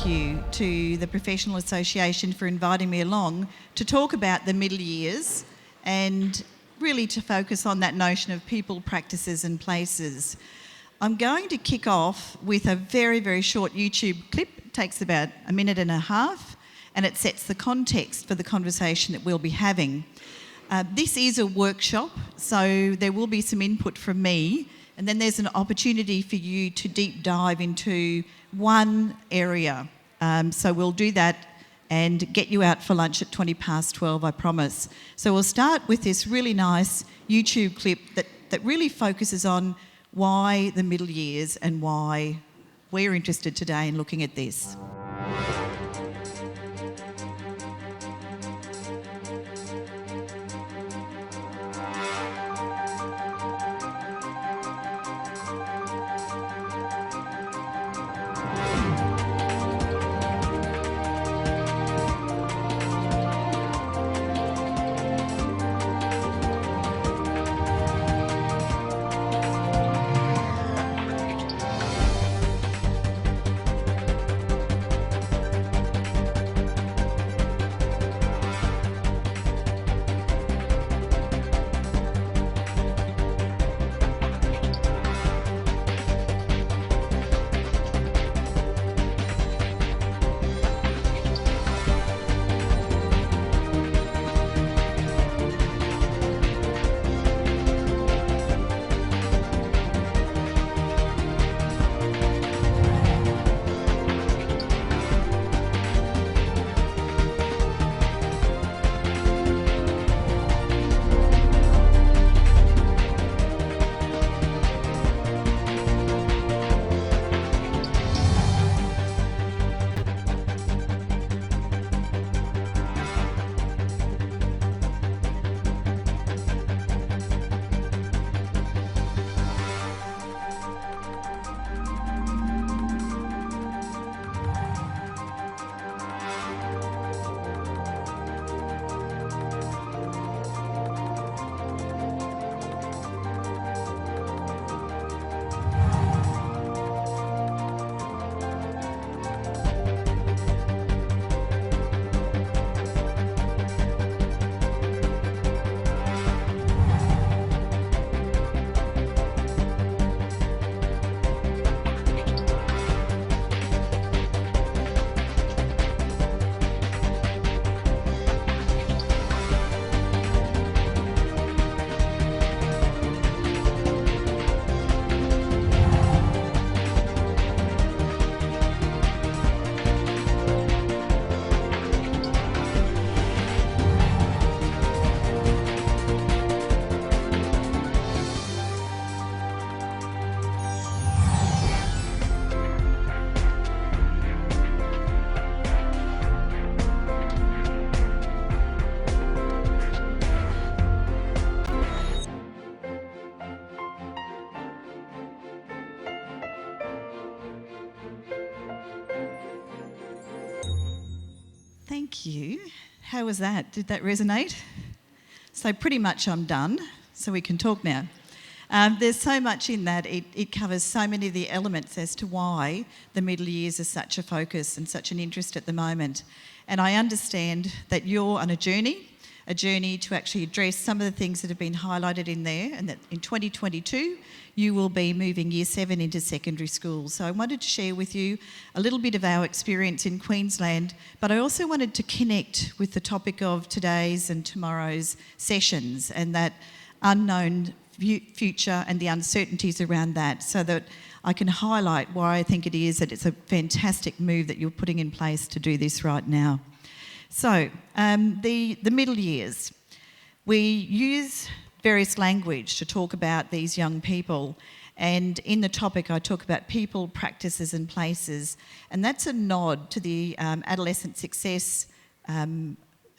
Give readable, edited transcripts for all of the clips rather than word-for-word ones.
thank you to the Professional Association for inviting me along to talk about the middle years and really to focus on that notion of people, practices and places. I'm going to kick off with a very, very short YouTube clip. It takes about a minute and a half and it sets the context for the conversation that we'll be having. This is a workshop, so there will be some input from me, and then there's an opportunity for you to deep dive into one area. So we'll do that and get you out for lunch at 12:20, I promise. So we'll start with this really nice YouTube clip that really focuses on why the middle years and why we're interested today in looking at this. Thank you. How was that? Did that resonate? So pretty much I'm done, so we can talk now. There's so much in that. It covers so many of the elements as to why the middle years are such a focus and such an interest at the moment. And I understand that you're on a journey to actually address some of the things that have been highlighted in there, and that in 2022 you will be moving Year 7 into secondary school. So I wanted to share with you a little bit of our experience in Queensland, but I also wanted to connect with the topic of today's and tomorrow's sessions and that unknown future and the uncertainties around that, so that I can highlight why I think it is that it's a fantastic move that you're putting in place to do this right now. So, the middle years. We use various language to talk about these young people, and in the topic I talk about people, practices and places, and that's a nod to the Adolescent Success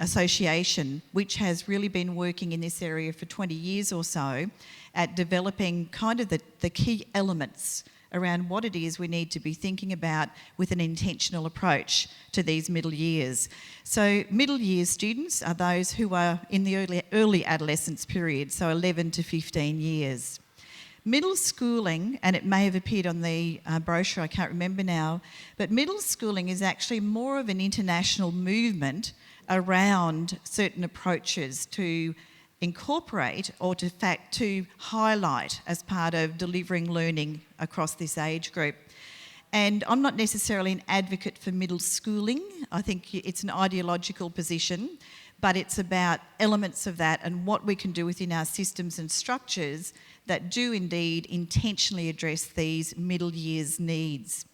Association, which has really been working in this area for 20 years or so at developing kind of the key elements around what it is we need to be thinking about with an intentional approach to these middle years. So middle year students are those who are in the early adolescence period, so 11 to 15 years. Middle schooling, and it may have appeared on the brochure, I can't remember now, but middle schooling is actually more of an international movement around certain approaches to incorporate or to highlight as part of delivering learning across this age group. And I'm not necessarily an advocate for middle schooling. I think it's an ideological position, but it's about elements of that and what we can do within our systems and structures that do indeed intentionally address these middle years needs.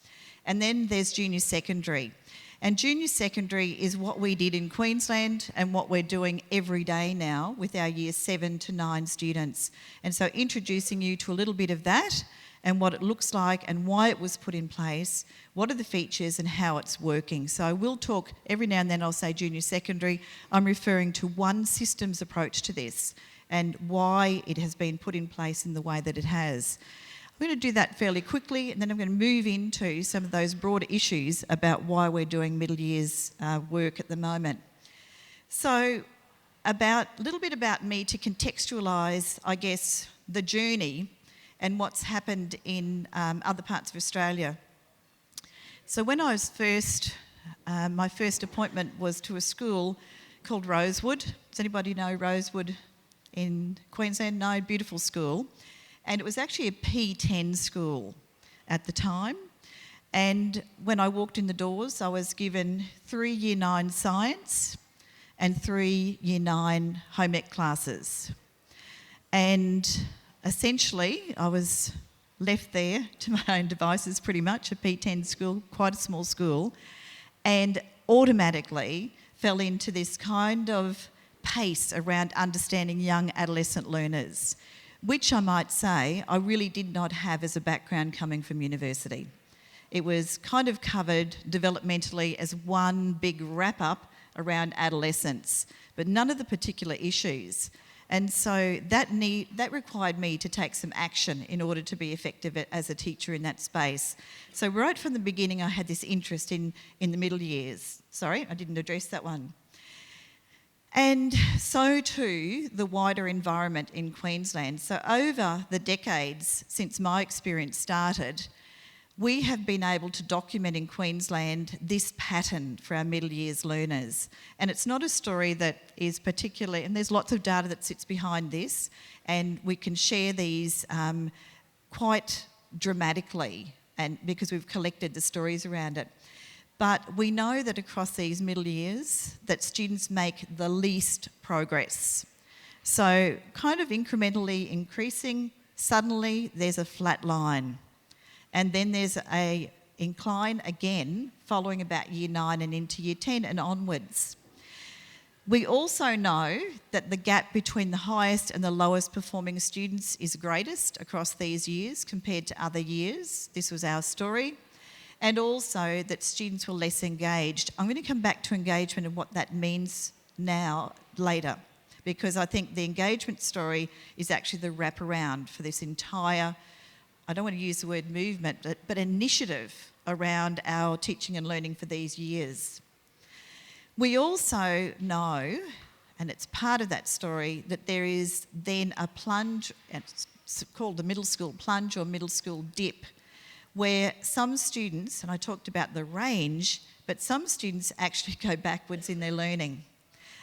And then there's junior secondary. And junior secondary is what we did in Queensland and what we're doing every day now with our year 7 to 9 students. And so introducing you to a little bit of that and what it looks like and why it was put in place, what are the features and how it's working. So I will talk, every now and then I'll say junior secondary. I'm referring to one systems approach to this and why it has been put in place in the way that it has. I'm going to do that fairly quickly, and then I'm going to move into some of those broader issues about why we're doing middle years work at the moment. So a little bit about me to contextualise, I guess, the journey and what's happened in other parts of Australia. So when I was my first appointment was to a school called Rosewood. Does anybody know Rosewood in Queensland? No, beautiful school. And it was actually a P10 school at the time. And when I walked in the doors, I was given 3 Year 9 science and 3 Year 9 home ec classes. And essentially, I was left there to my own devices pretty much, a P10 school, quite a small school, and automatically fell into this kind of pace around understanding young adolescent learners, which I might say I really did not have as a background coming from university. It was kind of covered developmentally as one big wrap-up around adolescence, but none of the particular issues. And so that required me to take some action in order to be effective as a teacher in that space. So right from the beginning, I had this interest in the middle years. Sorry, I didn't address that one. And so too, the wider environment in Queensland. So over the decades since my experience started, we have been able to document in Queensland this pattern for our middle years learners. And it's not a story that is particularly, and there's lots of data that sits behind this, and we can share these quite dramatically, and because we've collected the stories around it. But we know that across these middle years that students make the least progress. So kind of incrementally increasing, suddenly there's a flat line. And then there's an incline again following about year 9 and into year 10 and onwards. We also know that the gap between the highest and the lowest performing students is greatest across these years compared to other years. This was our story. And also that students were less engaged. I'm going to come back to engagement and what that means now, later, because I think the engagement story is actually the wraparound for this entire, I don't want to use the word movement, but initiative around our teaching and learning for these years. We also know, and it's part of that story, that there is then a plunge, it's called the middle school plunge or middle school dip, where some students, and I talked about the range, but some students actually go backwards in their learning.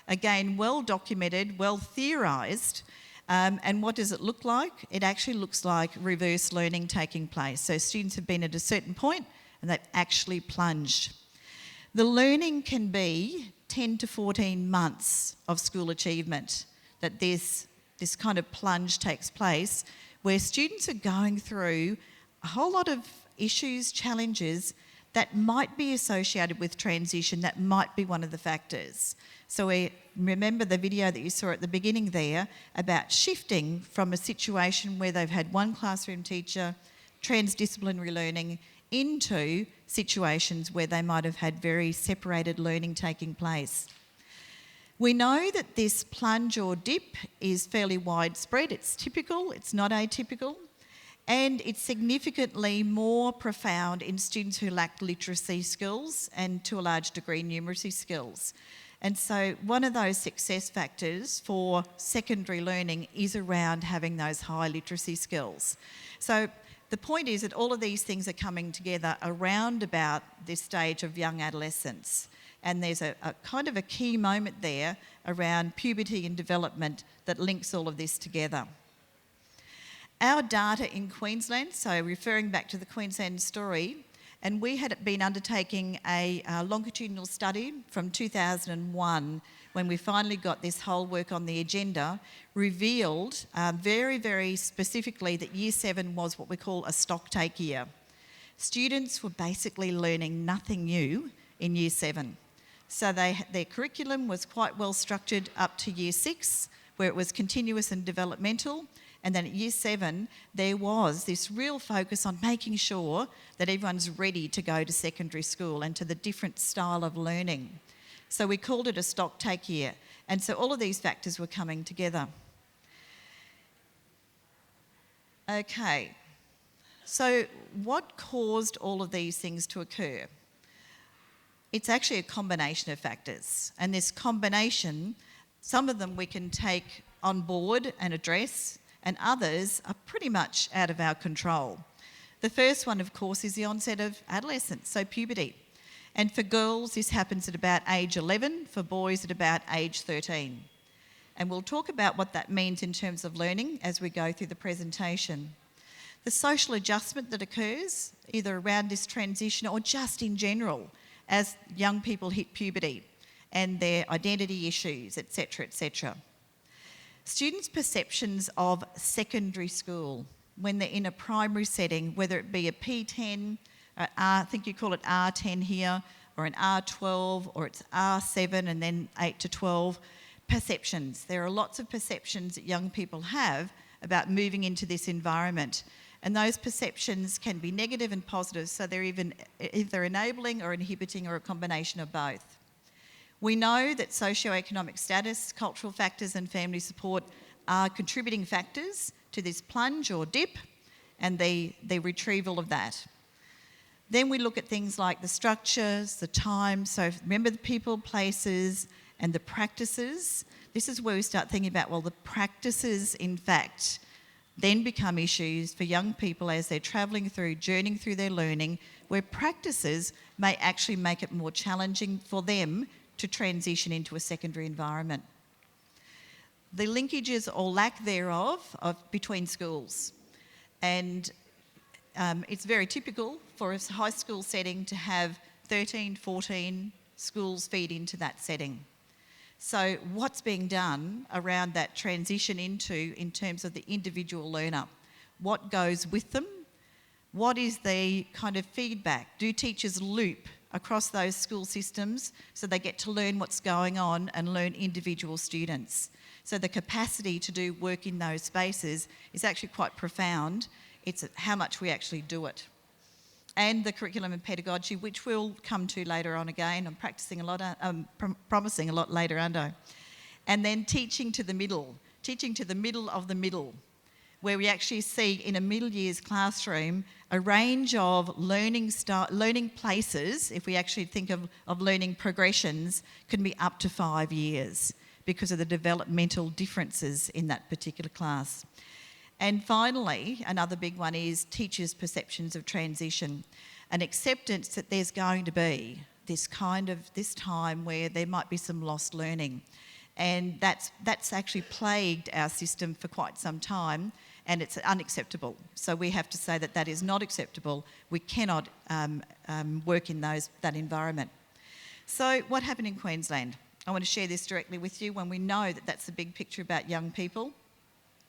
Again, well documented, well theorised, and what does it look like? It actually looks like reverse learning taking place. So students have been at a certain point and they've actually plunged. The learning can be 10 to 14 months of school achievement that this kind of plunge takes place, where students are going through a whole lot of issues, challenges that might be associated with transition, that might be one of the factors. So we remember the video that you saw at the beginning there about shifting from a situation where they've had one classroom teacher, transdisciplinary learning, into situations where they might have had very separated learning taking place. We know that this plunge or dip is fairly widespread. It's typical, it's not atypical. And it's significantly more profound in students who lack literacy skills and to a large degree numeracy skills. And so one of those success factors for secondary learning is around having those high literacy skills. So the point is that all of these things are coming together around about this stage of young adolescence. And there's a kind of a key moment there around puberty and development that links all of this together. Our data in Queensland, so referring back to the Queensland story, and we had been undertaking a longitudinal study from 2001 when we finally got this whole work on the agenda, revealed very, very specifically that Year 7 was what we call a stocktake year. Students were basically learning nothing new in Year 7. So their curriculum was quite well structured up to Year 6, where it was continuous and developmental. And then at Year 7, there was this real focus on making sure that everyone's ready to go to secondary school and to the different style of learning. So we called it a stocktake year. And so all of these factors were coming together. Okay, so what caused all of these things to occur? It's actually a combination of factors. And this combination, some of them we can take on board and address, and others are pretty much out of our control. The first one, of course, is the onset of adolescence, so puberty. And for girls, this happens at about age 11, for boys at about age 13. And we'll talk about what that means in terms of learning as we go through the presentation. The social adjustment that occurs, either around this transition or just in general, as young people hit puberty, and their identity issues, etc., etc. Students' perceptions of secondary school when they're in a primary setting, whether it be a P10, I think you call it R10 here, or an R12, or it's R7 and then 8 to 12, perceptions. There are lots of perceptions that young people have about moving into this environment. And those perceptions can be negative and positive, so they're either enabling or inhibiting or a combination of both. We know that socioeconomic status, cultural factors and family support are contributing factors to this plunge or dip and the retrieval of that. Then we look at things like the structures, the time, so remember the people, places and the practices. This is where we start thinking about, well, the practices in fact then become issues for young people as they're travelling through, journeying through their learning, where practices may actually make it more challenging for them to transition into a secondary environment. The linkages or lack thereof between schools. And it's very typical for a high school setting to have 13, 14 schools feed into that setting. So what's being done around that transition into, in terms of the individual learner? What goes with them? What is the kind of feedback? Do teachers loop across those school systems so they get to learn what's going on and learn individual students? So the capacity to do work in those spaces is actually quite profound. It's how much we actually do it. And the curriculum and pedagogy, which we'll come to later on again. I'm practicing a lot, promising a lot later, aren't I? And then teaching to the middle of the middle, where we actually see in a middle years classroom a range of learning places, if we actually think of learning progressions, can be up to 5 years because of the developmental differences in that particular class. And finally, another big one is teachers' perceptions of transition, an acceptance that there's going to be this time where there might be some lost learning. And that's actually plagued our system for quite some time, and it's unacceptable. So we have to say that that is not acceptable. We cannot work in that environment. So what happened in Queensland? I want to share this directly with you when we know that that's the big picture about young people.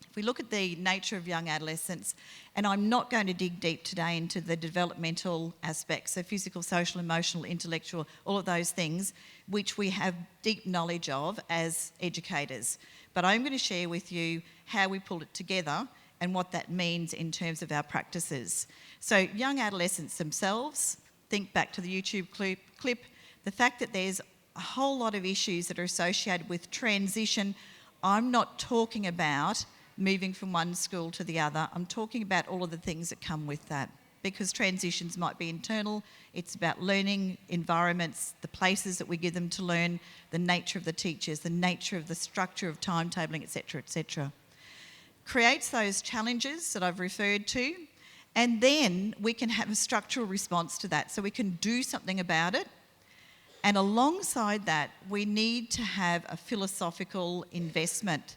If we look at the nature of young adolescents, and I'm not going to dig deep today into the developmental aspects, so physical, social, emotional, intellectual, all of those things, which we have deep knowledge of as educators. But I'm going to share with you how we pull it together and what that means in terms of our practices. So young adolescents themselves, think back to the YouTube clip, the fact that there's a whole lot of issues that are associated with transition. I'm not talking about moving from one school to the other. I'm talking about all of the things that come with that. because transitions might be internal. It's about learning environments, the places that we give them to learn, the nature of the teachers, the nature of the structure of timetabling, etc., etc. Creates those challenges that I've referred to, and then we can have a structural response to that, so we can do something about it. And alongside that, we need to have a philosophical investment.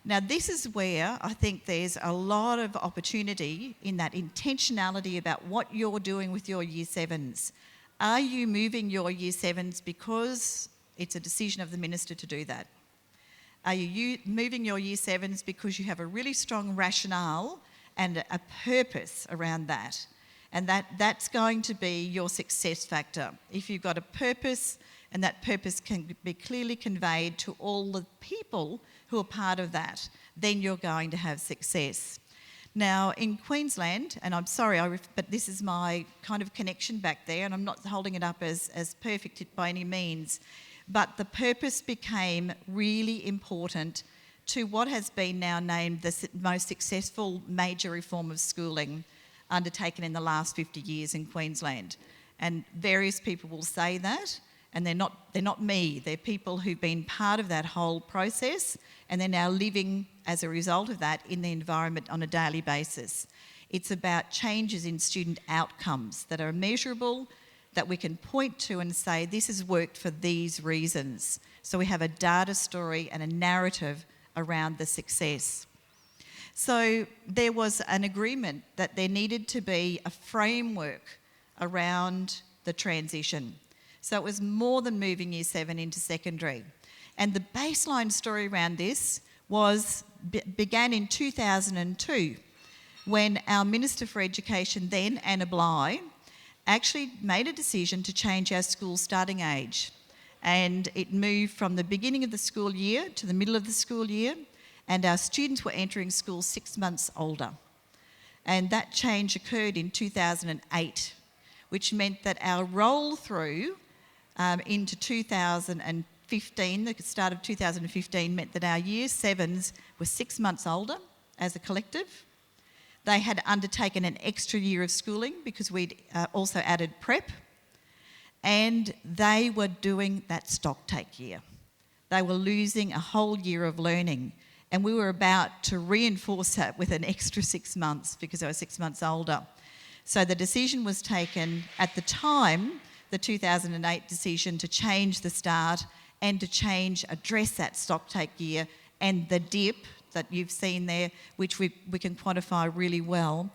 Now, this is where I think there's a lot of opportunity in that intentionality about what you're doing with your Year 7s. Are you moving your Year 7s because it's a decision of the minister to do that? Are you moving your Year 7s because you have a really strong rationale and a purpose around that? And that's going to be your success factor. If you've got a purpose and that purpose can be clearly conveyed to all the people who are part of that, then you're going to have success. Now, in Queensland, and I'm sorry, but this is my kind of connection back there, and I'm not holding it up as perfect by any means, but the purpose became really important to what has been now named the most successful major reform of schooling undertaken in the last 50 years in Queensland. And various people will say that, and they're not me. They're people who've been part of that whole process, and they're now living as a result of that in the environment on a daily basis. It's about changes in student outcomes that are measurable, that we can point to and say, this has worked for these reasons. So we have a data story and a narrative around the success. So there was an agreement that there needed to be a framework around the transition. So it was more than moving Year 7 into secondary. And the baseline story around this began in 2002, when our Minister for Education then, Anna Bligh, actually made a decision to change our school starting age. And it moved from the beginning of the school year to the middle of the school year, and our students were entering school 6 months older. And that change occurred in 2008, which meant that our roll through into 2015, the start of 2015, meant that our Year 7s were 6 months older as a collective. They had undertaken an extra year of schooling because we'd also added prep, and they were doing that stock take year. They were losing a whole year of learning, and we were about to reinforce that with an extra 6 months because they were 6 months older. So the decision was taken at the time, the 2008 decision, to change the start and to address that stock take year and the dip that you've seen there, which we can quantify really well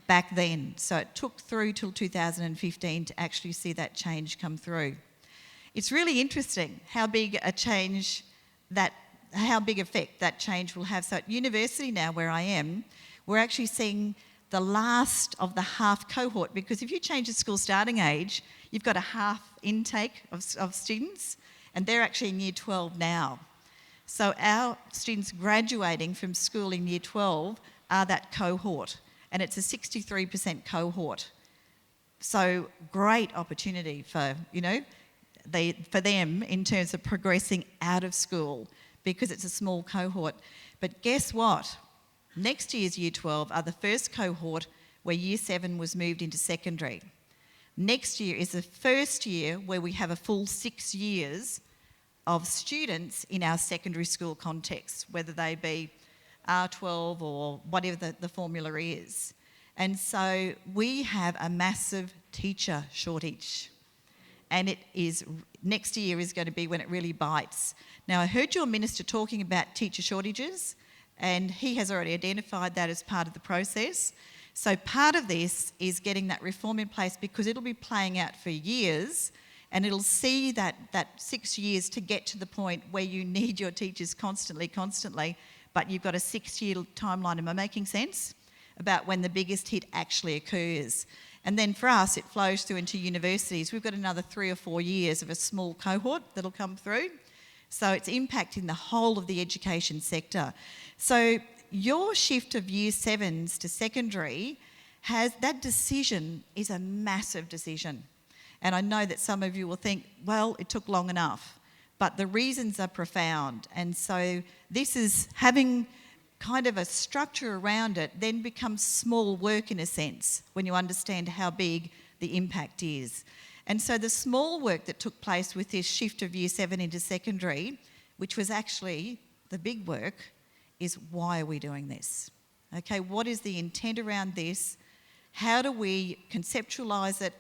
back then. So it took through till 2015 to actually see that change come through. It's really interesting how big effect that change will have. So at university now, where I am, we're actually seeing the last of the half cohort, because if you change the school starting age, you've got a half intake of students, and they're actually in Year 12 now. So our students graduating from school in Year 12 are that cohort, and it's a 63% cohort. So great opportunity for them in terms of progressing out of school, because it's a small cohort. But guess what? Next year's Year 12 are the first cohort where Year 7 was moved into secondary. Next year is the first year where we have a full 6 years of students in our secondary school context, whether they be R12 or whatever the formula is. And so we have a massive teacher shortage. And next year is going to be when it really bites. Now, I heard your minister talking about teacher shortages, and he has already identified that as part of the process. So part of this is getting that reform in place, because it'll be playing out for years, and it'll see that 6 years to get to the point where you need your teachers constantly, but you've got a 6-year timeline, am I making sense? About when the biggest hit actually occurs. And then for us, it flows through into universities. We've got another 3 or 4 years of a small cohort that'll come through. So it's impacting the whole of the education sector. So your shift of Year 7s to secondary that decision is a massive decision. And I know that some of you will think, well, it took long enough. But the reasons are profound. And so this is having kind of a structure around it then becomes small work in a sense when you understand how big the impact is. And so the small work that took place with this shift of Year 7 into secondary, which was actually the big work, is why are we doing this? Okay, what is the intent around this? How do we conceptualise it?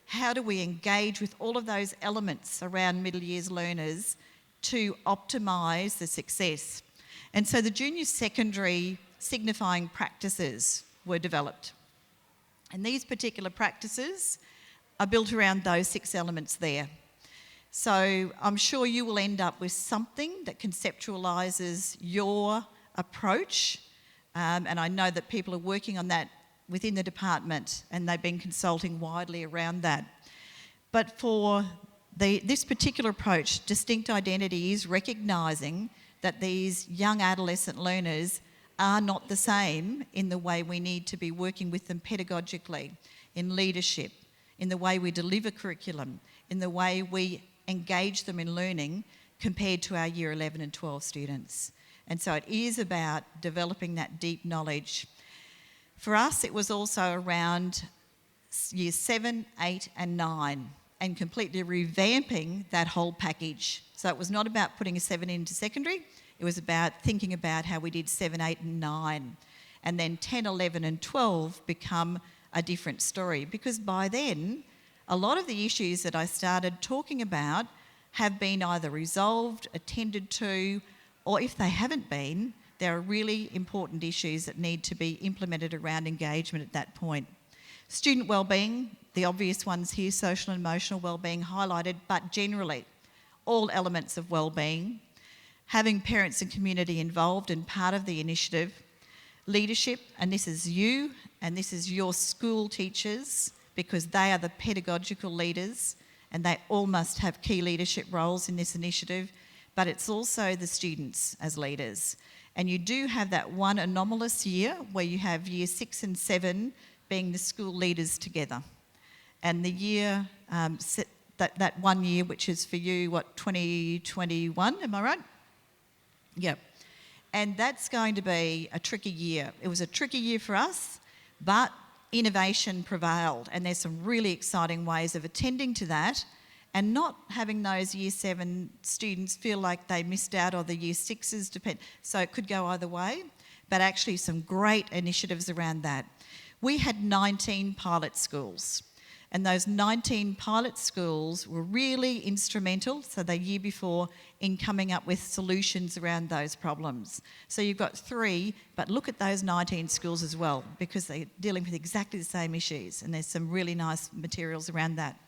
How do we engage with all of those elements around middle years learners to optimise the success? And so the junior secondary signifying practices were developed. And these particular practices are built around those 6 elements there. So I'm sure you will end up with something that conceptualises your approach, and I know that people are working on that within the department and they've been consulting widely around that. But for this particular approach, distinct identity is recognising that these young adolescent learners are not the same in the way we need to be working with them pedagogically, in leadership, in the way we deliver curriculum, in the way we engage them in learning compared to our Year 11 and 12 students. And so it is about developing that deep knowledge. For us, it was also around Year 7, 8 and 9 and completely revamping that whole package. So it was not about putting a 7 into secondary, it was about thinking about how we did 7, 8 and 9. And then 10, 11 and 12 become a different story, because by then, a lot of the issues that I started talking about have been either resolved, attended to, or if they haven't been, there are really important issues that need to be implemented around engagement at that point. Student wellbeing, the obvious ones here, social and emotional wellbeing highlighted, but generally all elements of wellbeing, having parents and community involved and part of the initiative, leadership, and this is you and this is your school teachers, because they are the pedagogical leaders and they all must have key leadership roles in this initiative, but it's also the students as leaders. And you do have that one anomalous year where you have Year 6 and 7 being the school leaders together. And the year, that 1 year, which is for you, 2021, am I right? Yep. And that's going to be a tricky year. It was a tricky year for us, but innovation prevailed, and there's some really exciting ways of attending to that and not having those Year 7 students feel like they missed out, or the Year 6s, so it could go either way, but actually some great initiatives around that. We had 19 pilot schools, and those 19 pilot schools were really instrumental, so the year before, in coming up with solutions around those problems. So you've got 3, but look at those 19 schools as well, because they're dealing with exactly the same issues, and there's some really nice materials around that.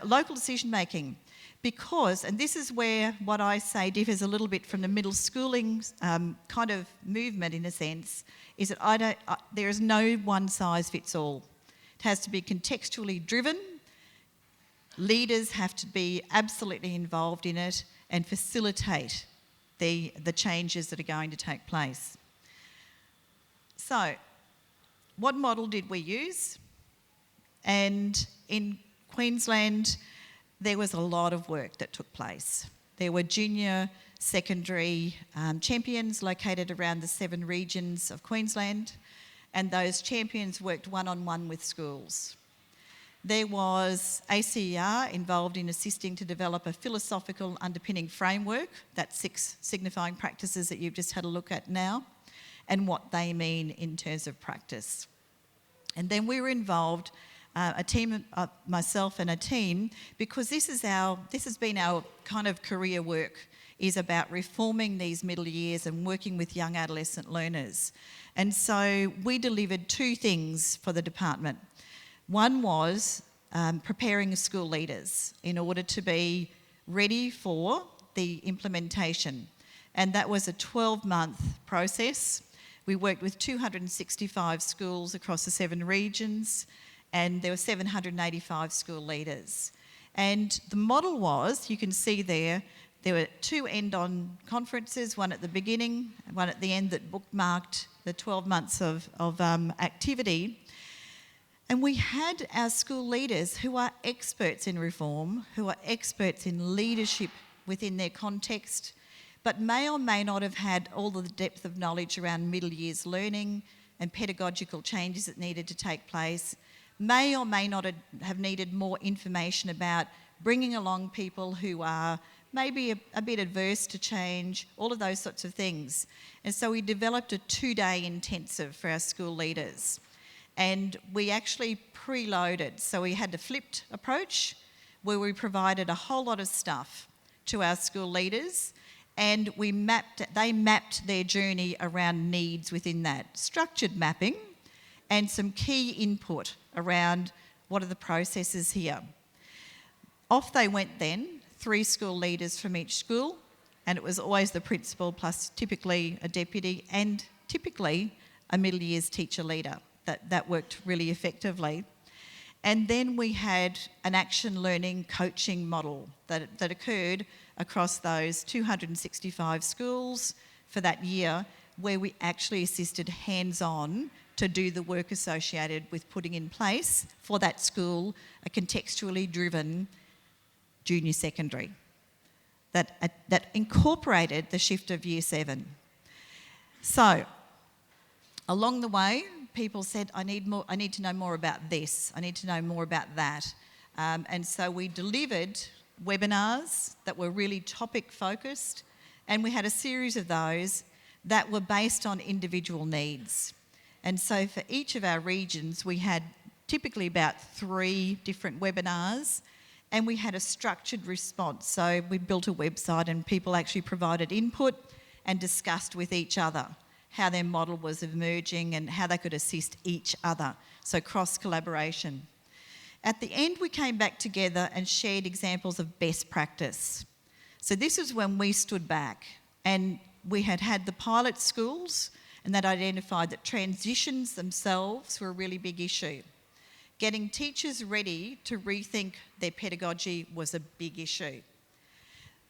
Local decision making, because, and this is where what I say differs a little bit from the middle schooling kind of movement in a sense, is that there is no one size fits all. It has to be contextually driven. Leaders have to be absolutely involved in it and facilitate the changes that are going to take place. So, what model did we use? And in Queensland, there was a lot of work that took place. There were junior secondary champions located around the 7 regions of Queensland, and those champions worked one-on-one with schools. There was ACER involved in assisting to develop a philosophical underpinning framework, that's 6 signifying practices that you've just had a look at now, and what they mean in terms of practice. And then we were involved, a team, myself and a team, because this has been our kind of career work, is about reforming these middle years and working with young adolescent learners. And so we delivered 2 things for the department. One was preparing school leaders in order to be ready for the implementation. And that was a 12-month process. We worked with 265 schools across the 7 regions, and there were 785 school leaders. And the model was, you can see there were 2 end-on conferences, one at the beginning, one at the end, that bookmarked the 12 months of activity. And we had our school leaders who are experts in reform, who are experts in leadership within their context, but may or may not have had all of the depth of knowledge around middle years learning and pedagogical changes that needed to take place, may or may not have needed more information about bringing along people who are maybe a bit adverse to change, all of those sorts of things. And so we developed a 2-day intensive for our school leaders. And we actually preloaded, so we had a flipped approach where we provided a whole lot of stuff to our school leaders, and they mapped their journey around needs within that. Structured mapping and some key input around what are the processes here. Off they went then, 3 school leaders from each school, and it was always the principal plus typically a deputy and typically a middle years teacher leader. That worked really effectively. And then we had an action learning coaching model that occurred across those 265 schools for that year, where we actually assisted hands-on to do the work associated with putting in place for that school a contextually driven junior secondary that incorporated the shift of year 7. So along the way, people said, I need to know more about this, I need to know more about that. And so we delivered webinars that were really topic focused, and we had a series of those that were based on individual needs. And so for each of our regions, we had typically about 3 different webinars, and we had a structured response. So we built a website and people actually provided input and discussed with each other how their model was emerging and how they could assist each other. So cross-collaboration. At the end, we came back together and shared examples of best practice. So this is when we stood back and we had the pilot schools, and that identified that transitions themselves were a really big issue. Getting teachers ready to rethink their pedagogy was a big issue.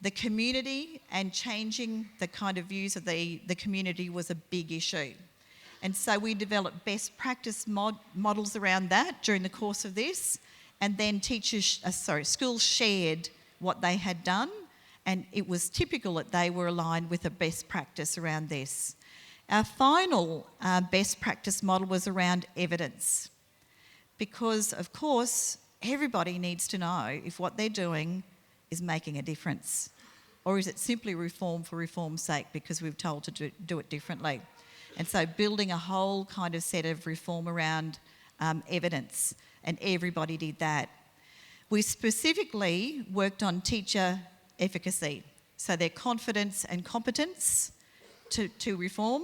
The community and changing the kind of views of the community was a big issue. And so we developed best practice models around that during the course of this, and then schools shared what they had done, and it was typical that they were aligned with a best practice around this. Our final best practice model was around evidence, because of course everybody needs to know if what they're doing is making a difference, or is it simply reform for reform's sake because we've told to do it differently. And so building a whole kind of set of reform around evidence, and everybody did that. We specifically worked on teacher efficacy, so their confidence and competence to reform,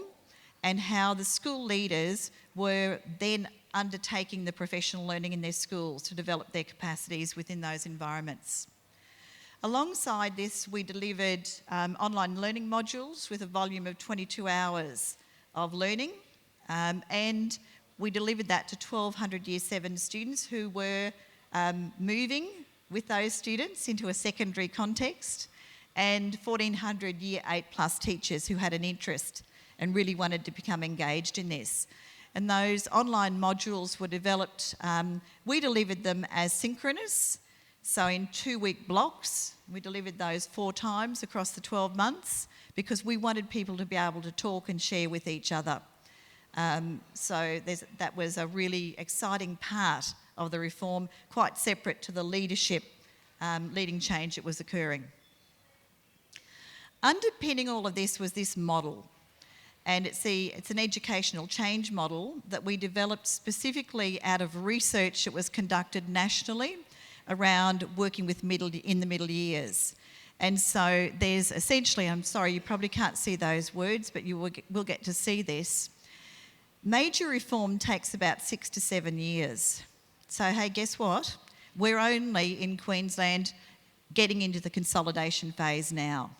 and how the school leaders were then undertaking the professional learning in their schools to develop their capacities within those environments. Alongside this, we delivered online learning modules with a volume of 22 hours of learning, and we delivered that to 1,200 Year 7 students who were moving with those students into a secondary context, and 1,400 Year 8 plus teachers who had an interest and really wanted to become engaged in this. And those online modules were developed, we delivered them as synchronous, so in 2-week blocks. We delivered those 4 times across the 12 months because we wanted people to be able to talk and share with each other. So that was a really exciting part of the reform, quite separate to the leadership leading change that was occurring. Underpinning all of this was this model, and it's an educational change model that we developed specifically out of research that was conducted nationally around working with in the middle years. And so there's essentially, I'm sorry, you probably can't see those words, but you will get to see this. Major reform takes about 6 to 7 years. So hey, guess what? We're only in Queensland getting into the consolidation phase now.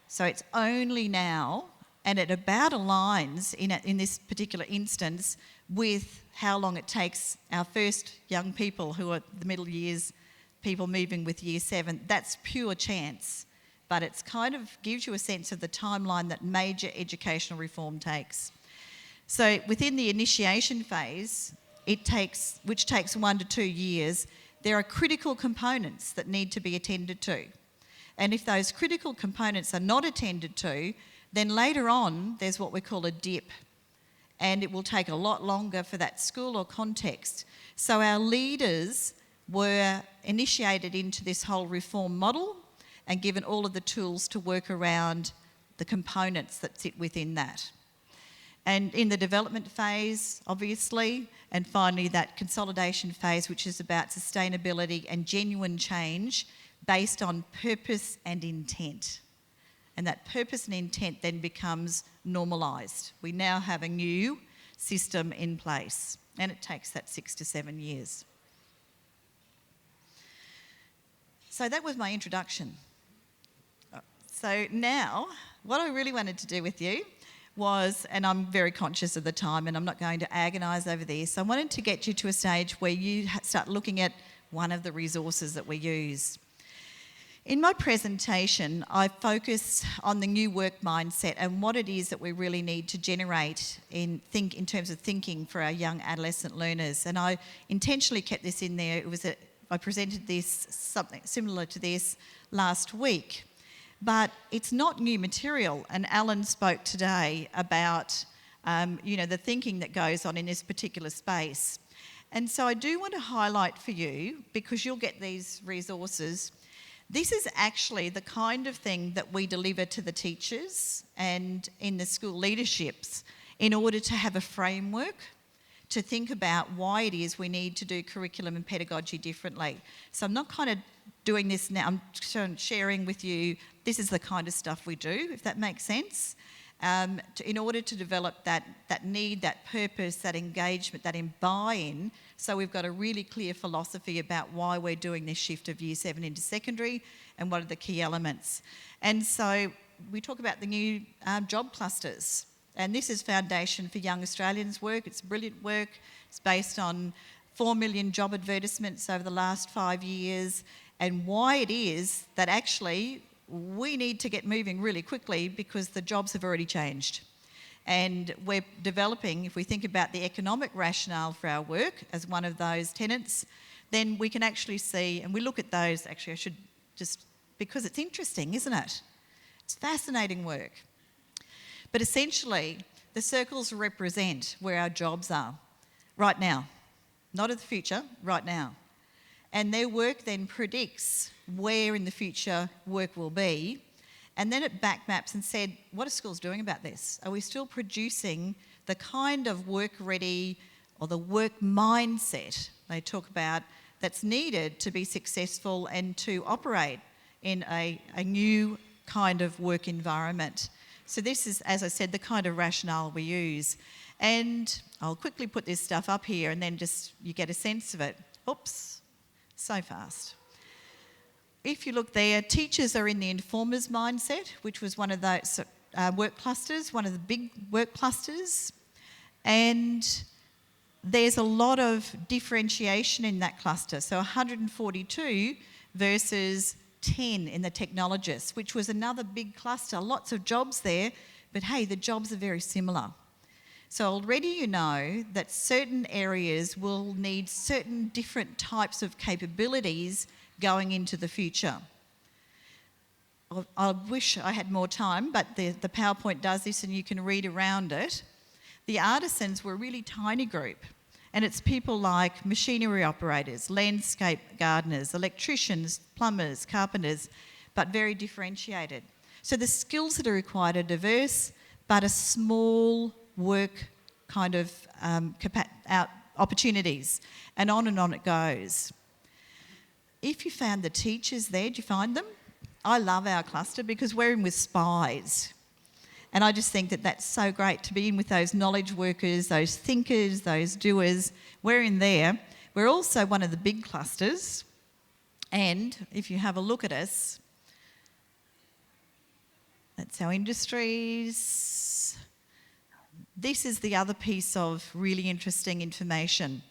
So it's only now, and it about aligns in this particular instance with how long it takes our first young people who are the middle years, people moving with Year 7. That's pure chance, but it's kind of gives you a sense of the timeline that major educational reform takes. So within the initiation phase, which takes 1 to 2 years, there are critical components that need to be attended to. And if those critical components are not attended to, then later on there's what we call a dip, and it will take a lot longer for that school or context. So our leaders were initiated into this whole reform model and given all of the tools to work around the components that sit within that. And in the development phase, obviously, and finally that consolidation phase, which is about sustainability and genuine change based on purpose and intent. And that purpose and intent then becomes normalised. We now have a new system in place, and it takes that 6 to 7 years. So that was my introduction. So now, what I really wanted to do with you was, and I'm very conscious of the time and I'm not going to agonise over this, I wanted to get you to a stage where you start looking at one of the resources that we use. In my presentation, I focus on the new work mindset and what it is that we really need to generate in terms of thinking for our young adolescent learners. And I intentionally kept this in there. I presented this, something similar to this, last week. But it's not new material, and Alan spoke today about the thinking that goes on in this particular space. And so I do want to highlight for you, because you'll get these resources, this is actually the kind of thing that we deliver to the teachers and in the school leaderships in order to have a framework to think about why it is we need to do curriculum and pedagogy differently. So I'm not kind of doing this now, I'm sharing with you, this is the kind of stuff we do, if that makes sense, in order to develop that need, that purpose, that engagement, that buy-in. So we've got a really clear philosophy about why we're doing this shift of Year 7 into secondary and what are the key elements. And so we talk about the new job clusters. And this is Foundation for Young Australians work. It's brilliant work. It's based on 4 million job advertisements over the last 5 years, and why it is that actually we need to get moving really quickly because the jobs have already changed. And we're developing, if we think about the economic rationale for our work as one of those tenets, then we can actually see, and we look at those, actually I should just, because it's interesting, isn't it? It's fascinating work. But essentially, the circles represent where our jobs are right now, not in the future, right now. And their work then predicts where in the future work will be. And then it back maps and said, what are schools doing about this? Are we still producing the kind of work ready or the work mindset they talk about that's needed to be successful and to operate in a new kind of work environment? So this is, as I said, the kind of rationale we use. And I'll quickly put this stuff up here and then just you get a sense of it. Oops, so fast. If you look there, teachers are in the informers mindset, which was one of those work clusters, one of the big work clusters. And there's a lot of differentiation in that cluster. So 142 versus 10 in the technologists, which was another big cluster. Lots of jobs there, but hey, the jobs are very similar. So already you know that certain areas will need certain different types of capabilities going into the future. I wish I had more time, but the PowerPoint does this and you can read around it. The artisans were a really tiny group, and it's people like machinery operators, landscape gardeners, electricians, plumbers, carpenters, but very differentiated. So the skills that are required are diverse, but a small work kind of opportunities, and on it goes. If you found the teachers there, did you find them? I love our cluster because we're in with spies. And I just think that that's so great to be in with those knowledge workers, those thinkers, those doers. We're in there. We're also one of the big clusters. And if you have a look at us, that's our industries. This is the other piece of really interesting information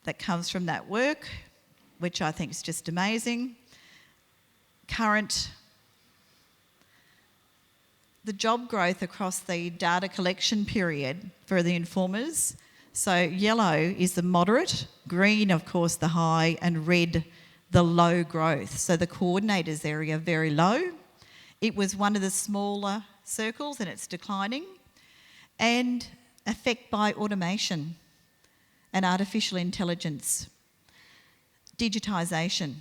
that comes from that work, which I think is just amazing. The job growth across the data collection period for the informers. So yellow is the moderate, green, of course, the high, and red, the low growth. So the coordinators area, very low. It was one of the smaller circles and it's declining. And affect by automation and artificial intelligence, digitisation.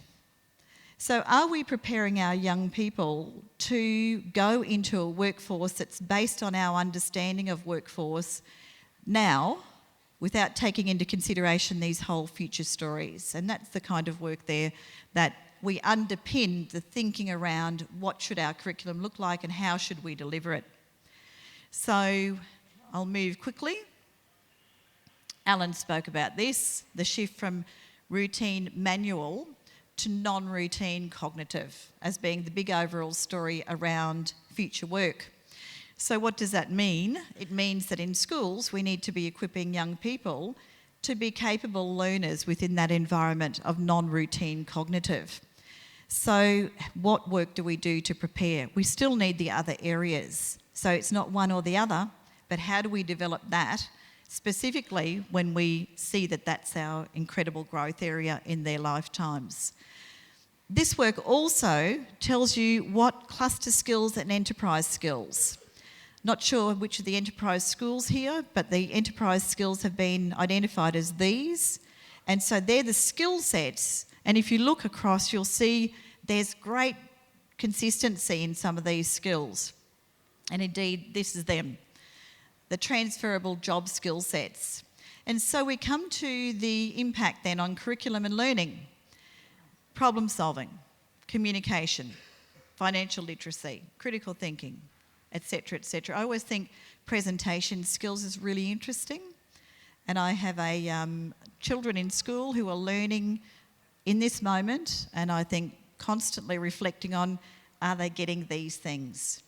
So are we preparing our young people to go into a workforce that's based on our understanding of workforce now without taking into consideration these whole future stories? And that's the kind of work there that we underpin the thinking around what should our curriculum look like and how should we deliver it. So I'll move quickly. Alan spoke about this, the shift from routine manual to non-routine cognitive as being the big overall story around future work. So what does that mean? It means that in schools we need to be equipping young people to be capable learners within that environment of non-routine cognitive. So what work do we do to prepare? We still need the other areas. So it's not one or the other, but how do we develop that specifically when we see that that's our incredible growth area in their lifetimes? This work also tells you what cluster skills and enterprise skills. Not sure which of the enterprise schools here, but the enterprise skills have been identified as these. And so they're the skill sets. And if you look across, you'll see there's great consistency in some of these skills. And indeed, this is them, the transferable job skill sets. And so we come to the impact then on curriculum and learning. Problem solving, communication, financial literacy, critical thinking, etc., etc. I always think presentation skills is really interesting. And I have children in school who are learning in this moment, and I think constantly reflecting on, are they getting these things?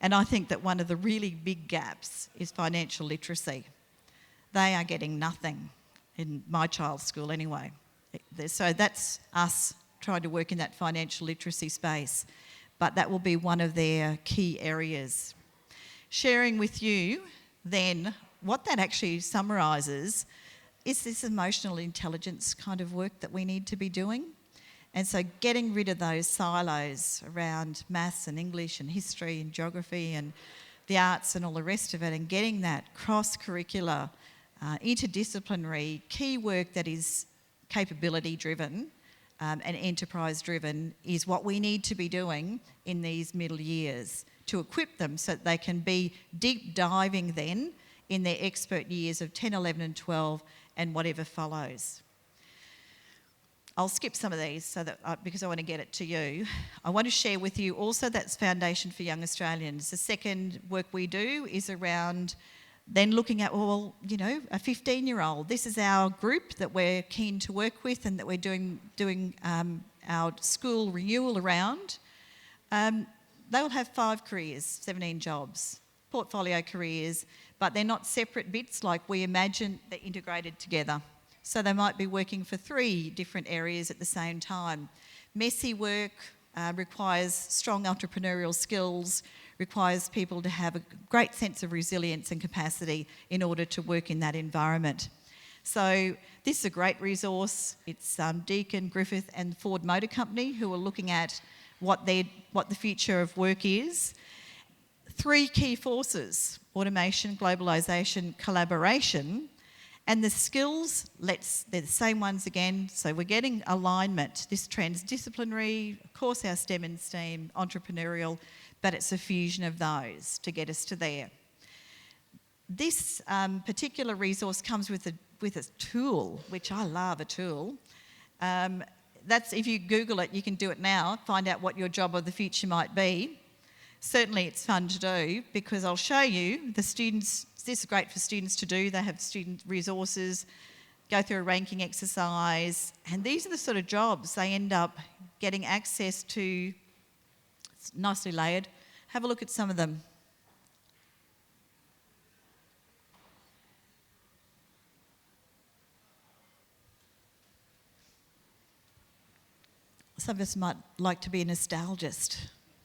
And I think that one of the really big gaps is financial literacy. They are getting nothing in my child's school anyway. So that's us trying to work in that financial literacy space. But that will be one of their key areas. Sharing with you then what that actually summarises is this emotional intelligence kind of work that we need to be doing. And so getting rid of those silos around maths and English and history and geography and the arts and all the rest of it, and getting that cross-curricular, interdisciplinary key work that is capability-driven and enterprise-driven is what we need to be doing in these middle years to equip them so that they can be deep diving then in their expert years of 10, 11 and 12 and whatever follows. I'll skip some of these so that because I want to get it to you. I want to share with you also that's Foundation for Young Australians. The second work we do is around then looking at, well, you know, a 15-year-old. This is our group that we're keen to work with and that we're doing our school renewal around. They'll have 5 careers, 17 jobs, portfolio careers, but they're not separate bits like we imagine, they're integrated together. So they might be working for 3 different areas at the same time. Messy work requires strong entrepreneurial skills, requires people to have a great sense of resilience and capacity in order to work in that environment. So this is a great resource. It's Deakin, Griffith and Ford Motor Company who are looking at what the future of work is. 3 key forces: automation, globalisation, collaboration. And the skills, they're the same ones again. So we're getting alignment, this transdisciplinary, of course our STEM and STEAM, entrepreneurial, but it's a fusion of those to get us to there. This particular resource comes with a tool, which I love a tool. That's, if you Google it, you can do it now, find out what your job of the future might be. Certainly it's fun to do because I'll show you the students. This is great for students to do. They have student resources, go through a ranking exercise, and these are the sort of jobs they end up getting access to. It's nicely layered. Have a look at some of them. Some of us might like to be a nostalgist,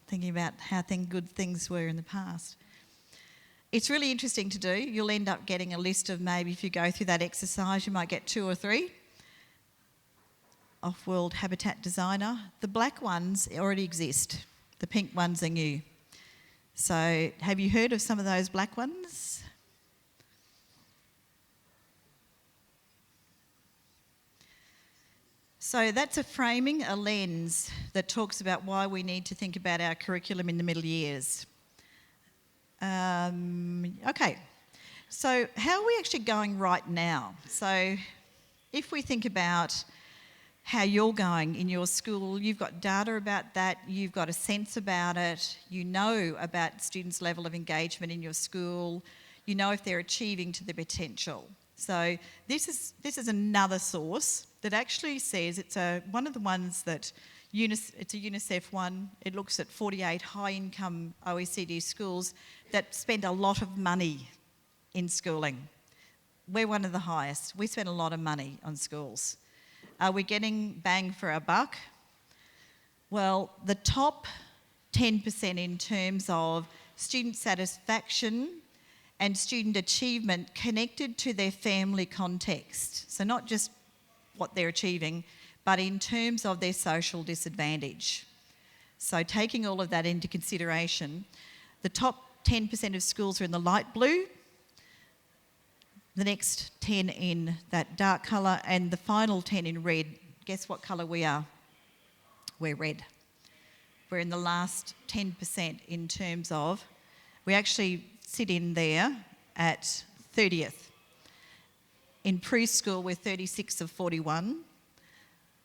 thinking about how good things were in the past. It's really interesting to do. You'll end up getting a list of maybe if you go through that exercise, you might get 2 or 3. off-world habitat designer. The black ones already exist. The pink ones are new. So have you heard of some of those black ones? So that's a framing, a lens that talks about why we need to think about our curriculum in the middle years. Okay, so how are we actually going right now? So if we think about how you're going in your school, you've got data about that, you've got a sense about it, you know about students' level of engagement in your school, you know if they're achieving to their potential. So this is another source that actually says it's one of the ones that it's a UNICEF one. It looks at 48 high-income OECD schools that spend a lot of money in schooling. We're one of the highest. We spend a lot of money on schools. Are we getting bang for our buck? Well, the top 10% in terms of student satisfaction and student achievement connected to their family context. So not just what they're achieving, but in terms of their social disadvantage. So taking all of that into consideration, the top 10% of schools are in the light blue, the next 10 in that dark colour, and the final 10 in red. Guess what colour we are? We're red. We're in the last 10% in terms of, we actually sit in there at 30th. In preschool, we're 36 of 41,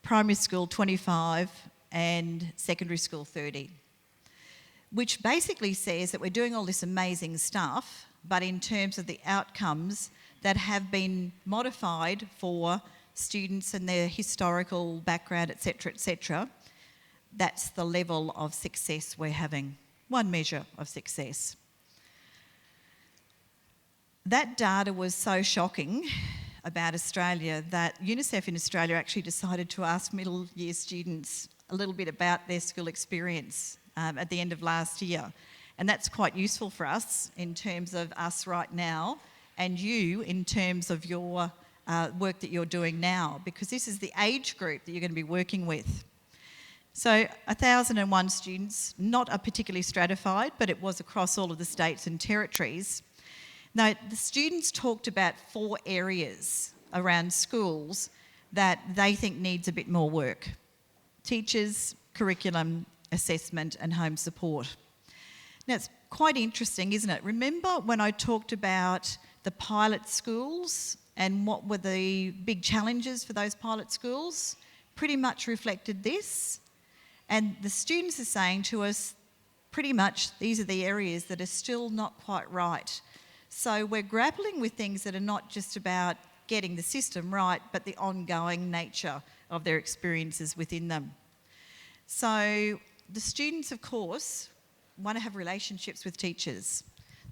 primary school 25, and secondary school 30. Which basically says that we're doing all this amazing stuff, but in terms of the outcomes that have been modified for students and their historical background, etc., that's the level of success we're having. One measure of success. That data was so shocking about Australia that UNICEF in Australia actually decided to ask middle year students a little bit about their school experience at the end of last year. And that's quite useful for us in terms of us right now and you in terms of your work that you're doing now, because this is the age group that you're going to be working with. So 1,001 students, not a particularly stratified, but it was across all of the states and territories. Now, the students talked about 4 areas around schools that they think needs a bit more work. Teachers, curriculum, assessment and home support. Now, it's quite interesting, isn't it? Remember when I talked about the pilot schools and what were the big challenges for those pilot schools? Pretty much reflected this. And the students are saying to us, pretty much these are the areas that are still not quite right. So we're grappling with things that are not just about getting the system right, but the ongoing nature of their experiences within them. So the students, of course, want to have relationships with teachers.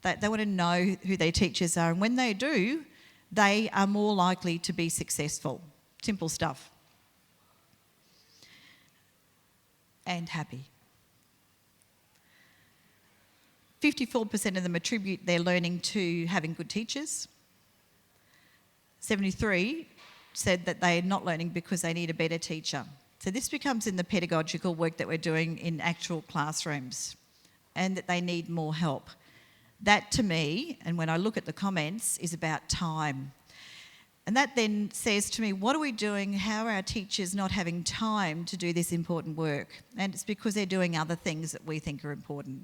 They want to know who their teachers are, and when they do, they are more likely to be successful. Simple stuff. And happy. 54% of them attribute their learning to having good teachers. 73 said that they're not learning because they need a better teacher. So this becomes in the pedagogical work that we're doing in actual classrooms, and that they need more help. That to me, and when I look at the comments, is about time. And that then says to me, what are we doing? How are our teachers not having time to do this important work? And it's because they're doing other things that we think are important.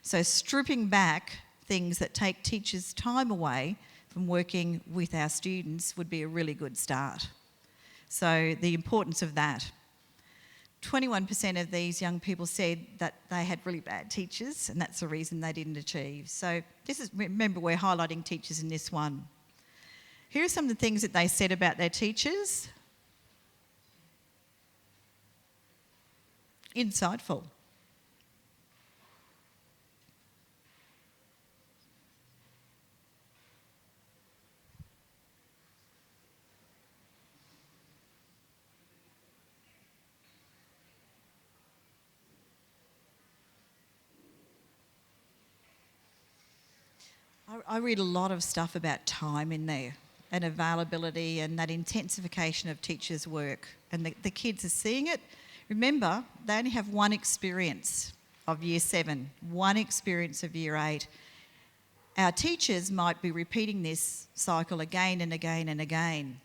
So stripping back things that take teachers' time away from working with our students would be a really good start. So the importance of that. 21% of these young people said that they had really bad teachers, and that's the reason they didn't achieve. So remember, we're highlighting teachers in this one. Here are some of the things that they said about their teachers. Insightful. I read a lot of stuff about time in there. and availability and that intensification of teachers' work. And the kids are seeing it. Remember, they only have one experience of year 7, one experience of year 8. Our teachers might be repeating this cycle again and again and again.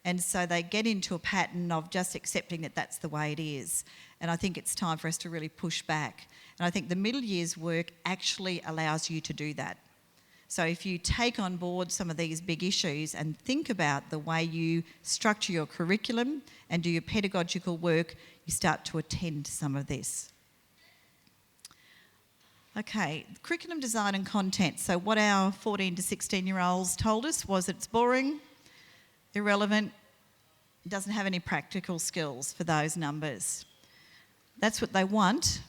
And so they get into a pattern of just accepting that that's the way it is. And I think it's time for us to really push back. And I think the middle years work actually allows you to do that. So if you take on board some of these big issues and think about the way you structure your curriculum and do your pedagogical work, you start to attend to some of this. Okay, curriculum design and content. So what our 14 to 16-year-olds told us was it's boring, irrelevant, doesn't have any practical skills for those numbers. That's what they want.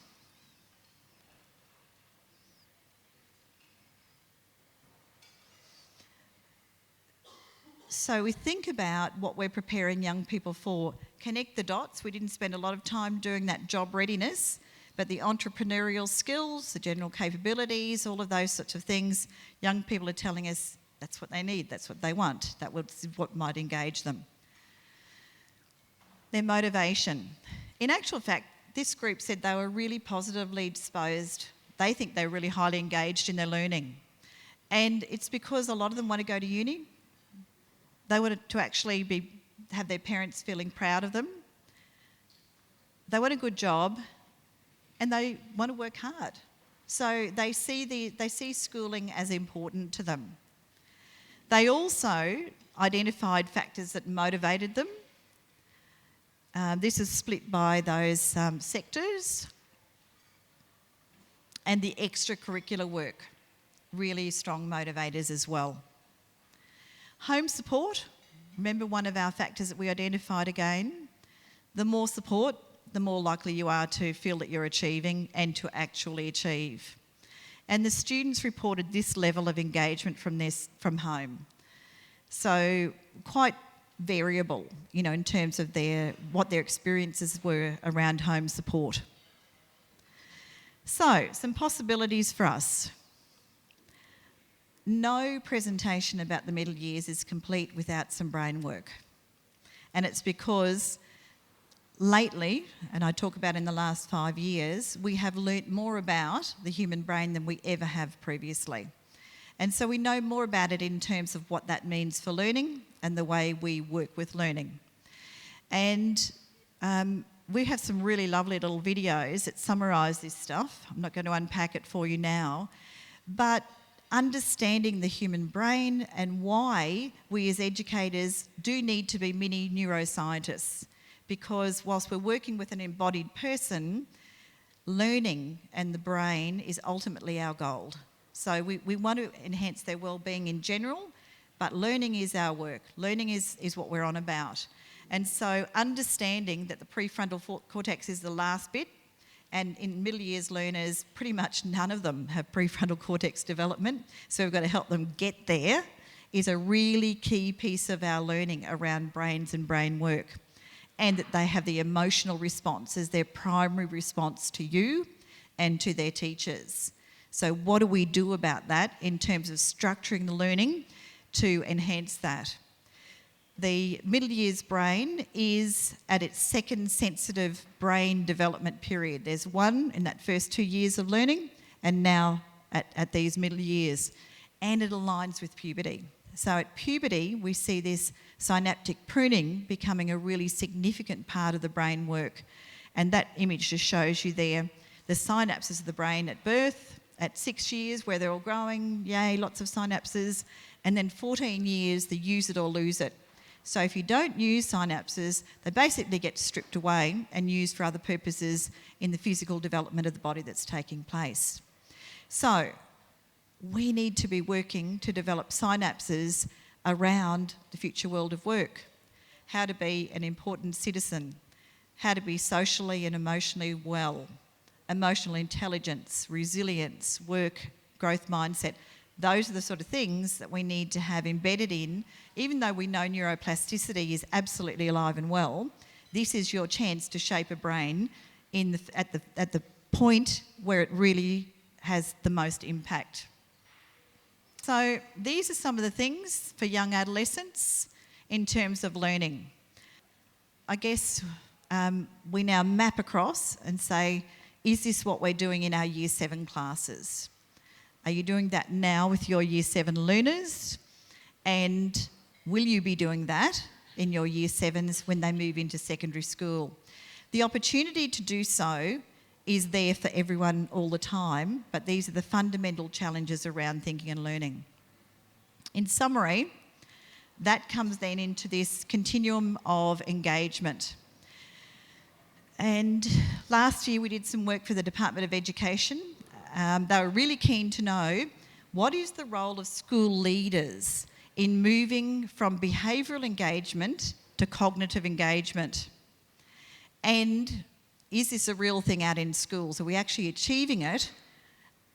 So we think about what we're preparing young people for. Connect the dots. We didn't spend a lot of time doing that job readiness, but the entrepreneurial skills, the general capabilities, all of those sorts of things, young people are telling us that's what they need, that's what they want, that was what might engage them. Their motivation. In actual fact, this group said they were really positively disposed. They think they're really highly engaged in their learning. And it's because a lot of them want to go to uni. They want to actually have their parents feeling proud of them. They want a good job and they want to work hard. So they see schooling as important to them. They also identified factors that motivated them. This is split by those sectors. And the extracurricular work, really strong motivators as well. Home support, remember one of our factors that we identified again. The more support, the more likely you are to feel that you're achieving and to actually achieve. And the students reported this level of engagement from home. So quite variable, in terms of what their experiences were around home support. So, some possibilities for us. No presentation about the middle years is complete without some brain work. And it's because lately, and I talk about in the last 5 years, we have learnt more about the human brain than we ever have previously. And so we know more about it in terms of what that means for learning and the way we work with learning. And we have some really lovely little videos that summarise this stuff. I'm not going to unpack it for you now. But understanding the human brain and why we as educators do need to be mini neuroscientists. Because whilst we're working with an embodied person, learning and the brain is ultimately our goal. So we want to enhance their well-being in general, but learning is our work. Learning is what we're on about. And so understanding that the prefrontal cortex is the last bit, and in middle years learners, pretty much none of them have prefrontal cortex development, so we've got to help them get there, is a really key piece of our learning around brains and brain work. And that they have the emotional response as their primary response to you and to their teachers. So what do we do about that in terms of structuring the learning to enhance that? The middle years brain is at its second sensitive brain development period. There's one in that first 2 years of learning and now at these middle years. And it aligns with puberty. So at puberty, we see this synaptic pruning becoming a really significant part of the brain work. And that image just shows you there the synapses of the brain at birth, at 6 years where they're all growing, yay, lots of synapses, and then 14 years, the use it or lose it. So if you don't use synapses, they basically get stripped away and used for other purposes in the physical development of the body that's taking place. So we need to be working to develop synapses around the future world of work. How to be an important citizen, how to be socially and emotionally well, emotional intelligence, resilience, work, growth mindset. Those are the sort of things that we need to have embedded in. Even though we know neuroplasticity is absolutely alive and well, this is your chance to shape a brain at the point where it really has the most impact. So these are some of the things for young adolescents in terms of learning. I guess we now map across and say, is this what we're doing in our Year 7 classes? Are you doing that now with your Year 7 learners? And will you be doing that in your Year 7s when they move into secondary school? The opportunity to do so is there for everyone all the time, but these are the fundamental challenges around thinking and learning. In summary, that comes then into this continuum of engagement. And last year we did some work for the Department of Education. They were really keen to know what is the role of school leaders in moving from behavioural engagement to cognitive engagement. And is this a real thing out in schools? Are we actually achieving it?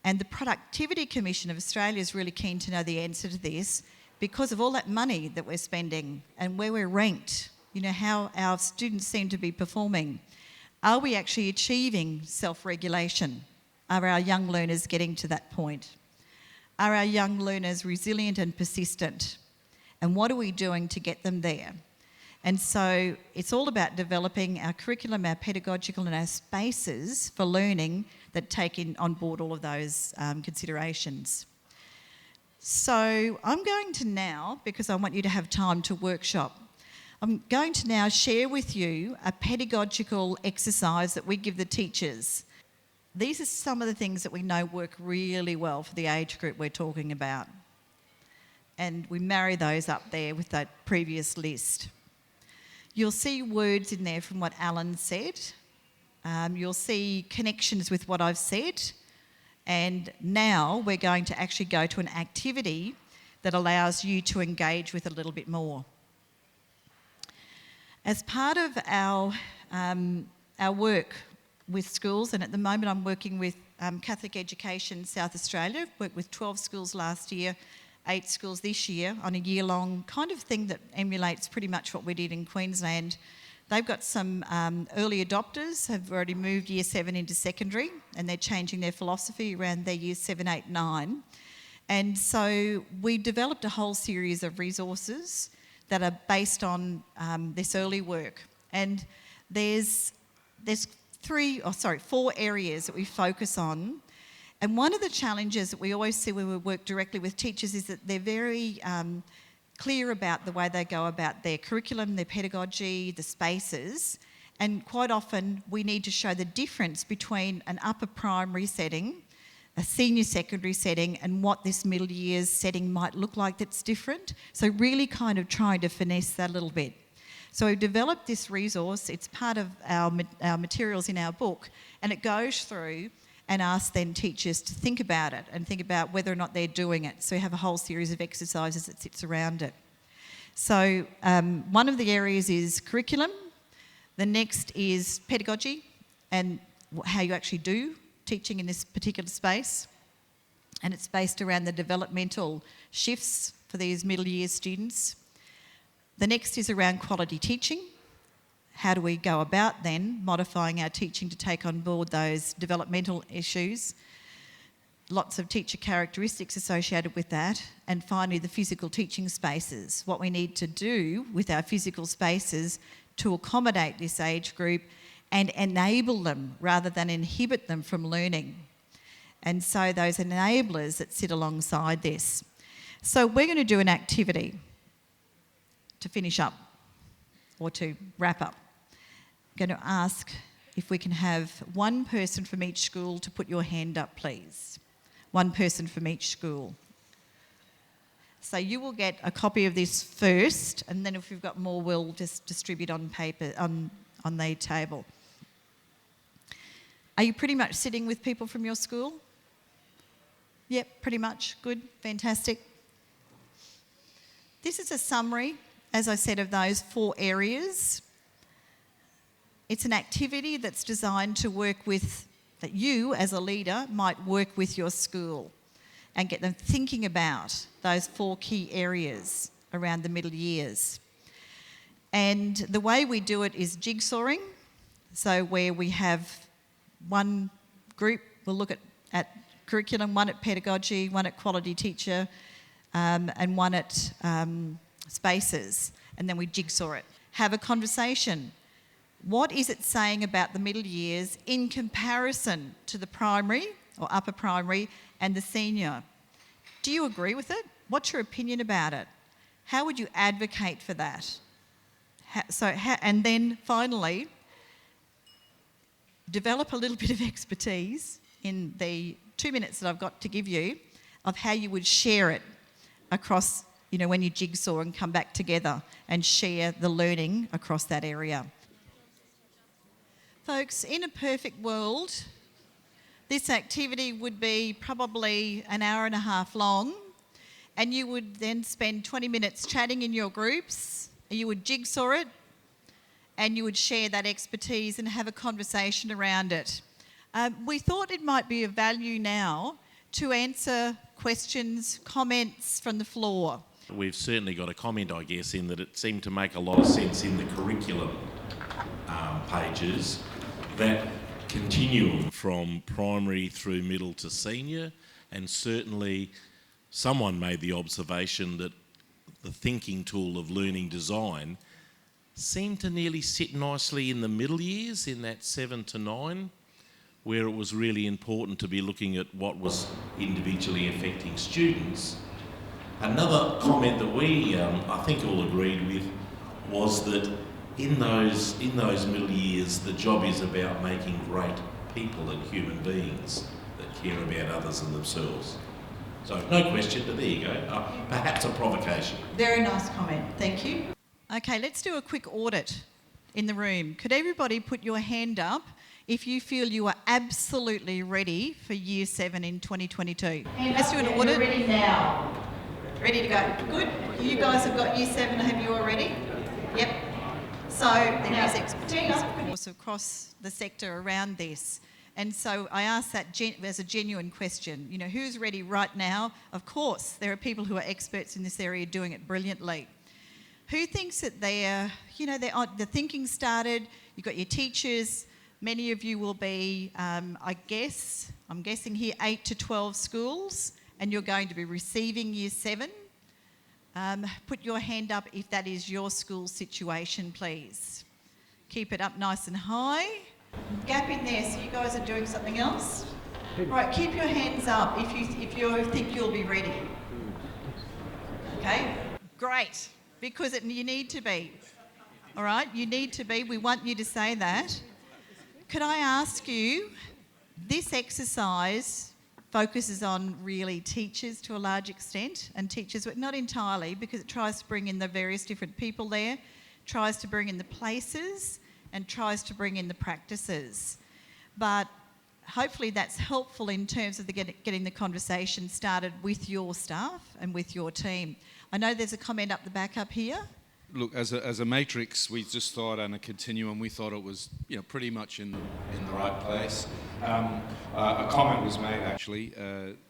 And the Productivity Commission of Australia is really keen to know the answer to this because of all that money that we're spending and where we're ranked, you know, how our students seem to be performing. Are we actually achieving self-regulation? Are our young learners getting to that point? Are our young learners resilient and persistent? And what are we doing to get them there? And so it's all about developing our curriculum, our pedagogical and our spaces for learning that take on board all of those considerations. So I'm going to now, because I want you to have time to workshop, I'm going to now share with you a pedagogical exercise that we give the teachers. These are some of the things that we know work really well for the age group we're talking about. And we marry those up there with that previous list. You'll see words in there from what Alan said. You'll see connections with what I've said. And now we're going to actually go to an activity that allows you to engage with a little bit more. As part of our work with schools, and at the moment I'm working with Catholic Education South Australia, worked with 12 schools last year, 8 schools this year on a year-long kind of thing that emulates pretty much what we did in Queensland. They've got some early adopters, have already moved Year 7 into secondary, and they're changing their philosophy around their Year 7, 8, 9. And so we developed a whole series of resources that are based on this early work. And there's 4 areas that we focus on. And one of the challenges that we always see when we work directly with teachers is that they're very clear about the way they go about their curriculum, their pedagogy, the spaces. And quite often we need to show the difference between an upper primary setting, a senior secondary setting, and what this middle years setting might look like that's different. So really kind of trying to finesse that a little bit. So we've developed this resource. It's part of our materials in our book, and it goes through and asks then teachers to think about it and think about whether or not they're doing it. So we have a whole series of exercises that sits around it. So one of the areas is curriculum. The next is pedagogy and how you actually do teaching in this particular space. And it's based around the developmental shifts for these middle year students. The next is around quality teaching. How do we go about then modifying our teaching to take on board those developmental issues? Lots of teacher characteristics associated with that. And finally, the physical teaching spaces. What we need to do with our physical spaces to accommodate this age group and enable them rather than inhibit them from learning. And so those enablers that sit alongside this. So we're going to do an activity to finish up or to wrap up. I'm going to ask if we can have one person from each school to put your hand up, please. One person from each school. So you will get a copy of this first, and then if we've got more, we'll just distribute on paper, on the table. Are you pretty much sitting with people from your school? Yep, pretty much. Good, fantastic. This is a summary, as I said, of those 4 areas. It's an activity that's designed to work with, that you as a leader might work with your school and get them thinking about those 4 key areas around the middle years. And the way we do it is jigsawing. So where we have one group, we'll look at curriculum, one at pedagogy, one at quality teacher, and one at Spaces, and then we jigsaw it. Have a conversation. What is it saying about the middle years in comparison to the primary or upper primary and the senior? Do you agree with it? What's your opinion about it? How would you advocate for that? And then finally, develop a little bit of expertise in the 2 minutes that I've got to give you of how you would share it across, when you jigsaw and come back together and share the learning across that area. Folks, in a perfect world, this activity would be probably an hour and a half long, and you would then spend 20 minutes chatting in your groups, you would jigsaw it, and you would share that expertise and have a conversation around it. We thought it might be of value now to answer questions, comments from the floor. We've certainly got a comment, I guess, in that it seemed to make a lot of sense in the curriculum pages, that continuum from primary through middle to senior, and certainly someone made the observation that the thinking tool of learning design seemed to nearly sit nicely in the middle years, in that 7 to 9, where it was really important to be looking at what was individually affecting students. Another comment that we, I think, all agreed with was that in those middle years, the job is about making great people and human beings that care about others and themselves. So no question, but there you go. Perhaps a provocation. Very nice comment, thank you. Okay, let's do a quick audit in the room. Could everybody put your hand up if you feel you are absolutely ready for Year 7 in 2022? Let's do an audit. Ready now. Ready to go. Good. You guys have got Year 7, have you already? Yep. So there is expertise, of course, across the sector around this. And so I ask that as a genuine question. Who's ready right now? Of course, there are people who are experts in this area doing it brilliantly. Who thinks that the thinking started? You've got your teachers. Many of you will be, I'm guessing here, 8 to 12 schools, and you're going to be receiving Year 7. Put your hand up if that is your school situation, please. Keep it up nice and high. Gap in there, so you guys are doing something else? Right, keep your hands up if you think you'll be ready. Okay, great, because you need to be. All right, you need to be. We want you to say that. Could I ask you, this exercise focuses on really teachers to a large extent, and teachers, but not entirely, because it tries to bring in the various different people there, tries to bring in the places, and tries to bring in the practices. But hopefully that's helpful in terms of getting the conversation started with your staff and with your team. I know there's a comment up the back up here. Look, as a matrix, we just thought, and a continuum, we thought it was pretty much in the right place. A comment was made, actually.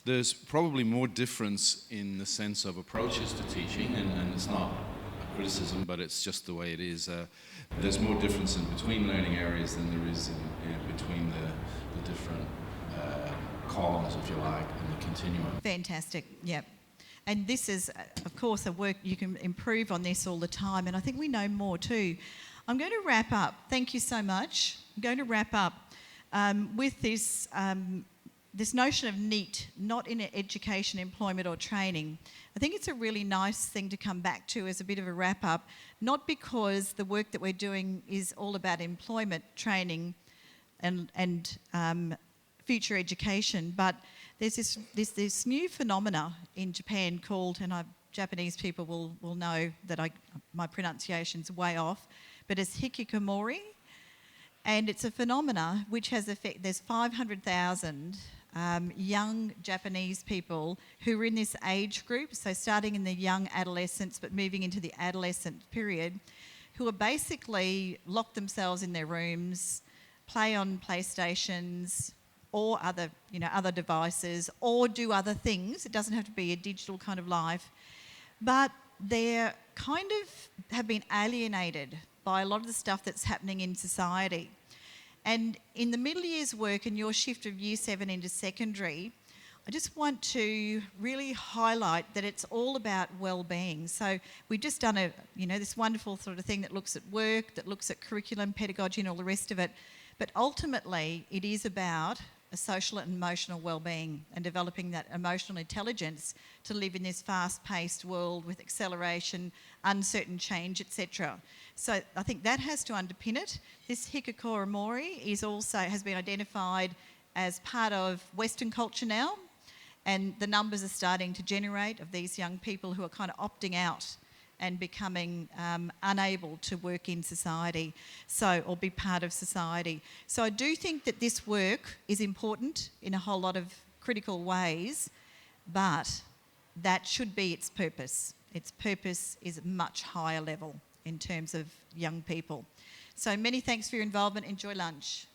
There's probably more difference in the sense of approaches to teaching, and it's not a criticism, but it's just the way it is. There's more difference in between learning areas than there is in between the different columns, if you like, in the continuum. Fantastic, yep. And this is, of course, a work you can improve on this all the time, and I think we know more too. I'm going to wrap up. Thank you so much. I'm going to wrap up with this this notion of NEAT, not in education, employment or training. I think it's a really nice thing to come back to as a bit of a wrap up, not because the work that we're doing is all about employment, training and future education, but there's this new phenomena in Japan called, and Japanese people will know that my pronunciation's way off, but it's hikikomori, and it's a phenomena which has there's 500,000 young Japanese people who are in this age group, so starting in the young adolescence but moving into the adolescent period, who are basically locked themselves in their rooms, play on PlayStations or other devices, or do other things. It doesn't have to be a digital kind of life, but they're kind of have been alienated by a lot of the stuff that's happening in society. And in the middle years work and your shift of Year 7 into secondary, I just want to really highlight that it's all about well-being. So we've just done this wonderful sort of thing that looks at work, that looks at curriculum, pedagogy and all the rest of it. But ultimately, it is about a social and emotional well-being and developing that emotional intelligence to live in this fast-paced world with acceleration, uncertain change, etc. So I think that has to underpin it. This hikikomori has been identified as part of Western culture now, and the numbers are starting to generate of these young people who are kind of opting out and becoming unable to work in society, or be part of society. So I do think that this work is important in a whole lot of critical ways, but that should be its purpose. Its purpose is a much higher level in terms of young people. So many thanks for your involvement. Enjoy lunch.